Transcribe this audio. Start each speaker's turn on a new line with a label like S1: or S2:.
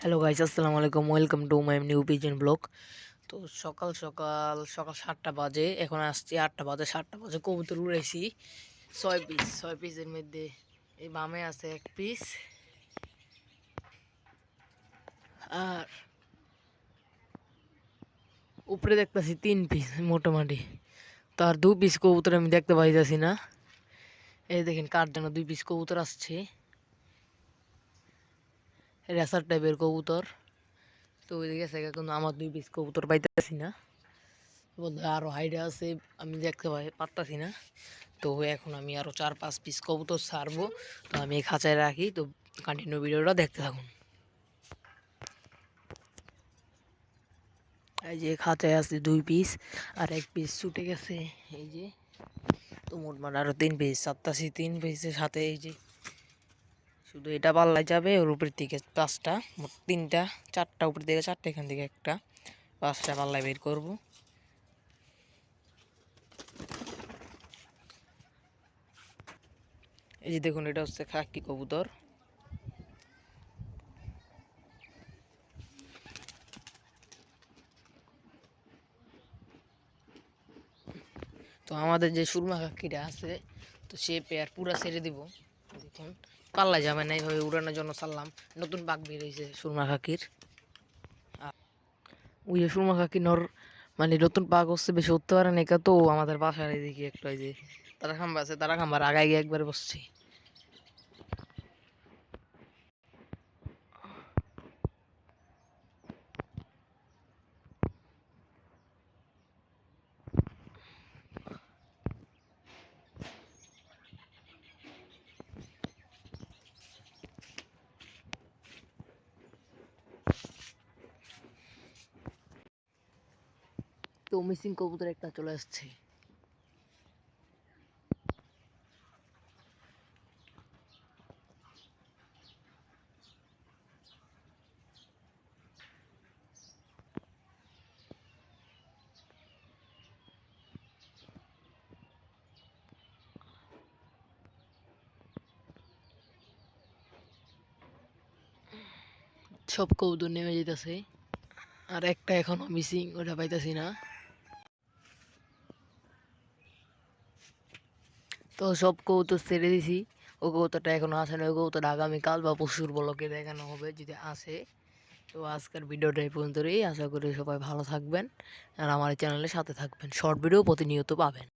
S1: Hello guys, আসসালামু আলাইকুম। Welcome to my new pigeon blog. তো সকাল সকাল সকাল 7টা বাজে, এখন আসছি 8টা বাজে। 7টা বাজে কবুতর উড়াইছি 6 পিস। 6 পিসের মধ্যে এই বামে আছে 1 পিস, আর উপরে দেখতেছি 3 পিস মোটামুটি। তার 2 পিস কবুতর আমি দেখতে পাইতেছি না। এই দেখেন কার জন্য 2 পিস কবুতর আসছে, রেসার টাইপের কবুতর। তো ওইদিকে গেছে, কিন্তু আমার 2 পিস কবুতর পাইতেছি না। বোধহয় আরও হাইডে আছে, আমি দেখতে পারতাছি না। তো এখন আমি আরও 4-5 পিস কবুতর ছাড়বো। তো আমি এই খাঁচায় রাখি। তো কন্টিনিউ ভিডিওটা দেখতে থাকুন। এই যে খাঁচায় আছে 2 পিস, আর 1 পিস ছুটে গেছে। এই যে, তো মোটমাট আরও 3 পিস ছাড়তাছি। 3 পিসের সাথে এই যে শুধু এটা পাল্লায় যাবে, ওর উপর থেকে 5টা, মোট 3টা, 4টা উপর থেকে 4টা, এখান থেকে একটা, 5টা পাল্লায় বের করবো। এই যে দেখুন, এটা হচ্ছে খাকি কবুতর। তো আমাদের যে সুরমা খাকিটা আছে, তো সে পেয়ার পুরা ছেড়ে দিব। দেখুন পাল্লা যাবে না, এইভাবে উড়ানোর জন্য ছাড়লাম। নতুন পাক বের হয়েছে সুরমা খাকির। ওই যে সুরমা খাকি মানে নতুন পাক হচ্ছে, বেশি উঠতে পারে না। তো আমাদের বাসার এদিকে একটা ওই যে তারা খাম্বা আছে, তারা খাম্বার আগায় গিয়ে একবারে বসছে। তো মিসিং কবুতর একটা চলে আসছে। সব কবুতর নেমে যেতেছে, আর একটা এখনো মিসিং, ওটা পাইতাছি না। তো সব কবুতর ছেড়ে দিছি। ও কবুতরটা এখনো আসে না। ওই কবুতরটা আগামীকাল বা পরশুর ব্লগে দেখানো হবে যদি আসে। তো আজকের ভিডিওটা এই পর্যন্তই। আশা করি সবাই ভালো থাকবেন, আর আমার চ্যানেলের সাথে থাকবেন। শর্ট ভিডিও প্রতিনিয়ত পাবেন।